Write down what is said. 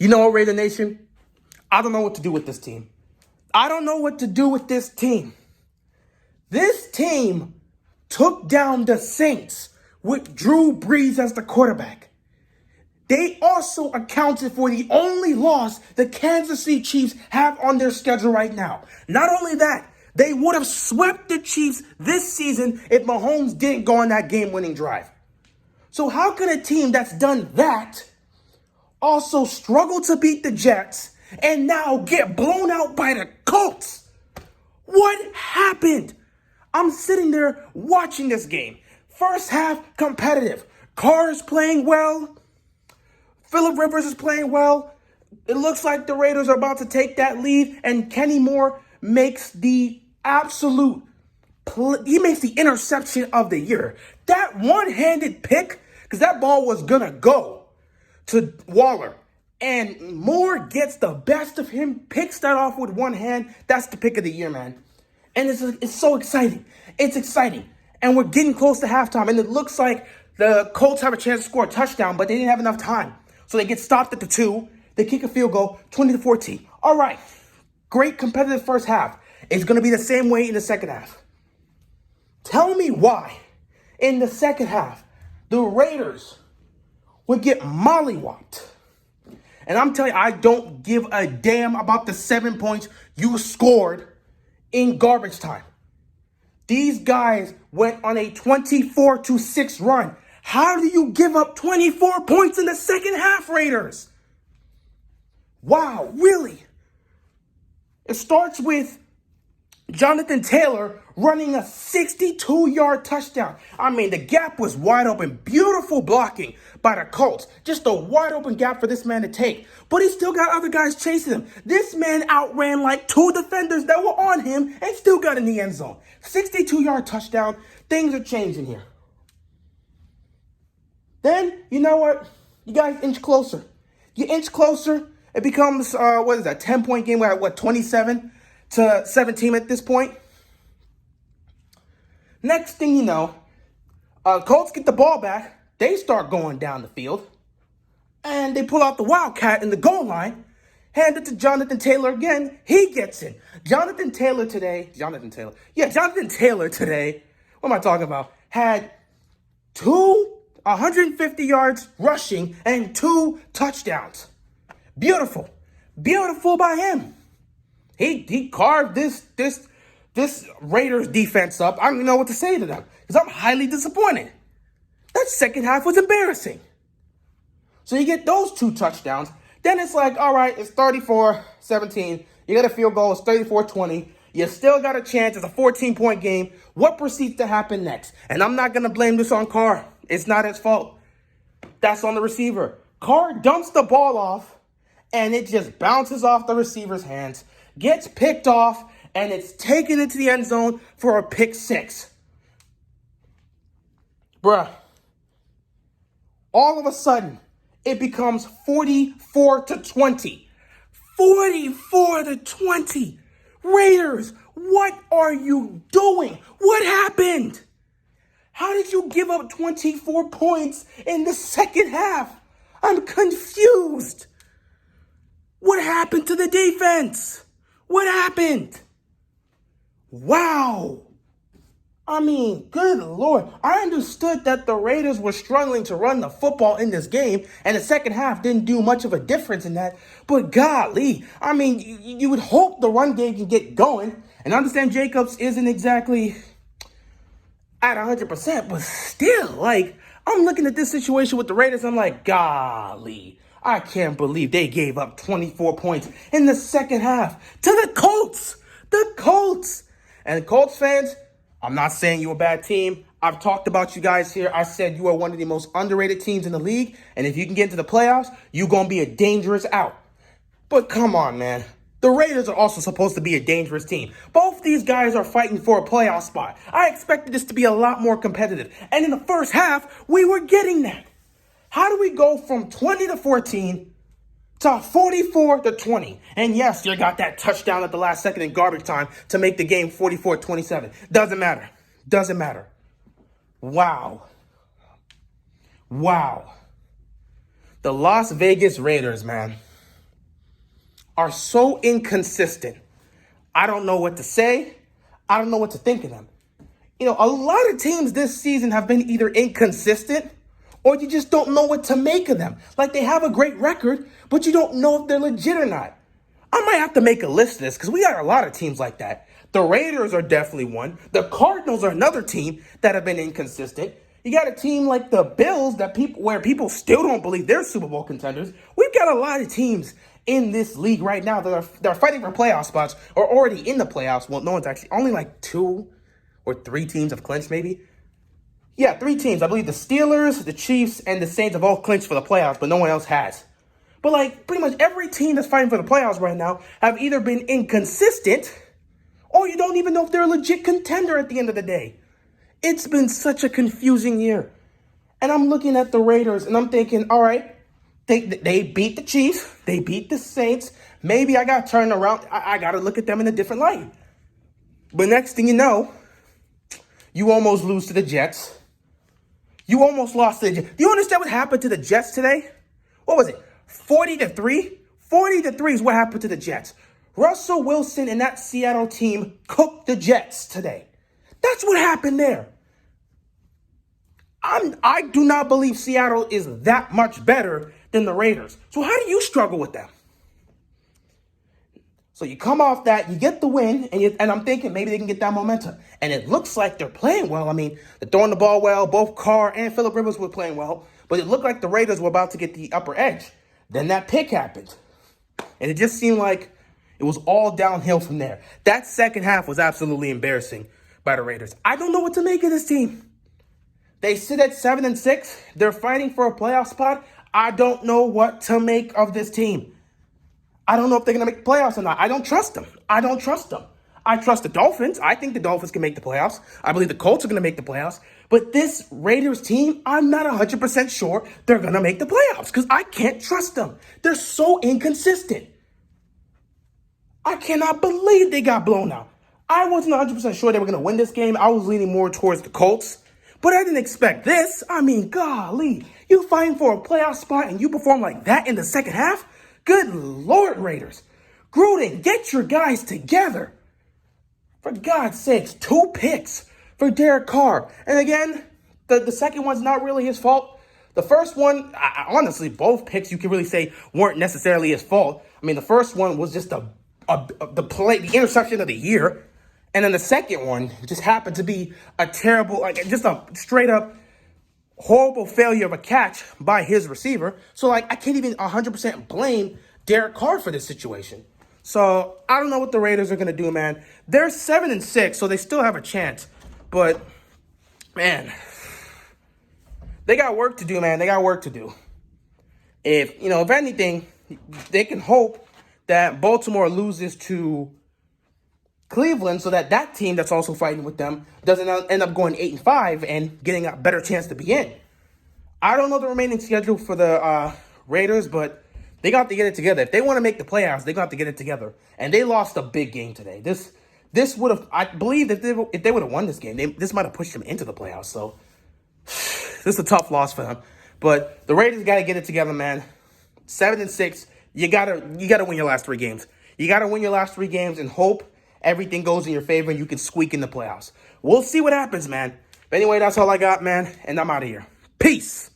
You know what, Raider Nation? I don't know what to do with this team. I don't know what to do with this team. This team took down the Saints with Drew Brees as the quarterback. They also accounted for the only loss the Kansas City Chiefs have on their schedule right now. Not only that, they would have swept the Chiefs this season if Mahomes didn't go on that game-winning drive. So how can a team that's done that also struggle to beat the Jets and now get blown out by the Colts? What happened? I'm sitting there watching this game. First half, competitive. Carr is playing well. Phillip Rivers is playing well. It looks like the Raiders are about to take that lead, and Kenny Moore makes the he makes the interception of the year. That one-handed pick, because that ball was going to go to Waller, and Moore gets the best of him, picks that off with one hand. That's the pick of the year, man. And it's so exciting. It's exciting. And we're getting close to halftime, and it looks like the Colts have a chance to score a touchdown, but they didn't have enough time. So they get stopped at the 2. They kick a field goal, 20-14. All right. Great competitive first half. It's going to be the same way in the second half. Tell me why, in the second half, the Raiders would get mollywopped. And I'm telling you, I don't give a damn about the 7 points you scored in garbage time. These guys went on a 24-6 run. How do you give up 24 points in the second half, Raiders? Wow, really? It starts with Jonathan Taylor running a 62-yard touchdown. I mean, the gap was wide open. Beautiful blocking by the Colts. Just a wide open gap for this man to take. But he still got other guys chasing him. This man outran like 2 defenders that were on him and still got in the end zone. 62-yard touchdown. Things are changing here. Then, you know what? You guys inch closer. You inch closer. It becomes, 10-point game. We're at, 27-17 at this point? Next thing you know, Colts get the ball back. They start going down the field. And they pull out the Wildcat in the goal line. Hand it to Jonathan Taylor again. He gets it. Jonathan Taylor today, what am I talking about? Had 150 yards rushing and 2 touchdowns. Beautiful. Beautiful by him. He carved this Raiders defense up. I don't even know what to say to them because I'm highly disappointed. That second half was embarrassing. So you get those 2 touchdowns. Then it's like, all right, it's 34-17. You got a field goal. It's 34-20. You still got a chance. It's a 14-point game. What proceeds to happen next? And I'm not going to blame this on Carr. It's not his fault. That's on the receiver. Carr dumps the ball off, and it just bounces off the receiver's hands, gets picked off, and it's taken into the end zone for a pick 6. Bruh. All of a sudden, it becomes 44-20. 44-20. Raiders, what are you doing? What happened? How did you give up 24 points in the second half? I'm confused. What happened to the defense? What happened? Wow. I mean, good Lord. I understood that the Raiders were struggling to run the football in this game, and the second half didn't do much of a difference in that. But golly, I mean, you would hope the run game can get going. And I understand Jacobs isn't exactly at 100%, but still, like, I'm looking at this situation with the Raiders, I'm like, golly, I can't believe they gave up 24 points in the second half to the Colts. The Colts. And Colts fans, I'm not saying you're a bad team. I've talked about you guys here. I said you are one of the most underrated teams in the league. And if you can get into the playoffs, you're going to be a dangerous out. But come on, man. The Raiders are also supposed to be a dangerous team. Both these guys are fighting for a playoff spot. I expected this to be a lot more competitive. And in the first half, we were getting that. How do we go from 20-14 to 44-20? And yes, you got that touchdown at the last second in garbage time to make the game 44-27. Doesn't matter. Doesn't matter. Wow. Wow. The Las Vegas Raiders, man. are so inconsistent. I don't know what to say. I don't know what to think of them. A lot of teams this season have been either inconsistent or you just don't know what to make of them. Like they have a great record, but you don't know if they're legit or not. I might have to make a list of this because we got a lot of teams like that. The Raiders are definitely one. The Cardinals are another team that have been inconsistent. You got a team like the Bills where people still don't believe they're Super Bowl contenders. We've got a lot of teams in this league right now that are fighting for playoff spots or already in the playoffs. Well, no one's actually, only like 2 or 3 teams have clinched maybe. Yeah, 3 teams. I believe the Steelers, the Chiefs, and the Saints have all clinched for the playoffs, but no one else has. But like pretty much every team that's fighting for the playoffs right now have either been inconsistent or you don't even know if they're a legit contender at the end of the day. It's been such a confusing year. And I'm looking at the Raiders and I'm thinking, all right, they beat the Chiefs. They beat the Saints. Maybe I got turned around. I got to look at them in a different light. But next thing you know, you almost lose to the Jets. You almost lost to the Jets. Do you understand what happened to the Jets today? What was it? 40-3? 40-3 is what happened to the Jets. Russell Wilson and that Seattle team cooked the Jets today. That's what happened there. I do not believe Seattle is that much better than the Raiders. So how do you struggle with them? So you come off that, you get the win, and I'm thinking maybe they can get that momentum. And it looks like they're playing well. I mean, they're throwing the ball well. Both Carr and Phillip Rivers were playing well. But it looked like the Raiders were about to get the upper edge. Then that pick happened. And it just seemed like it was all downhill from there. That second half was absolutely embarrassing by the Raiders. I don't know what to make of this team. They sit at 7-6. They're fighting for a playoff spot. I don't know what to make of this team. I don't know if they're going to make the playoffs or not. I don't trust them. I trust the Dolphins. I think the Dolphins can make the playoffs. I believe the Colts are going to make the playoffs. But this Raiders team, I'm not 100% sure they're going to make the playoffs because I can't trust them. They're so inconsistent. I cannot believe they got blown out. I wasn't 100% sure they were going to win this game. I was leaning more towards the Colts. But I didn't expect this. I mean, golly, you fighting for a playoff spot and you perform like that in the second half? Good Lord, Raiders. Gruden, get your guys together. For God's sakes, 2 picks for Derek Carr. And again, the second one's not really his fault. The first one, honestly, both picks you can really say weren't necessarily his fault. I mean, the first one was just the interception of the year. And then the second one just happened to be a terrible, just a straight up horrible failure of a catch by his receiver. So, I can't even 100% blame Derek Carr for this situation. So, I don't know what the Raiders are going to do, man. They're 7-6, so they still have a chance. But, man, they got work to do, man. They got work to do. If anything, they can hope that Baltimore loses to Cleveland so that team that's also fighting with them doesn't end up going 8-5 and getting a better chance to be in. I don't know the remaining schedule for the Raiders, but they got to get it together. If they want to make the playoffs, they got to get it together. And they lost a big game today. This would have, I believe, if they would have won this game, this might have pushed them into the playoffs. So this is a tough loss for them. But the Raiders got to get it together, man. 7-6. You gotta win your last 3 games. You gotta win your last 3 games and hope everything goes in your favor and you can squeak in the playoffs. We'll see what happens, man. But anyway, that's all I got, man. And I'm out of here. Peace.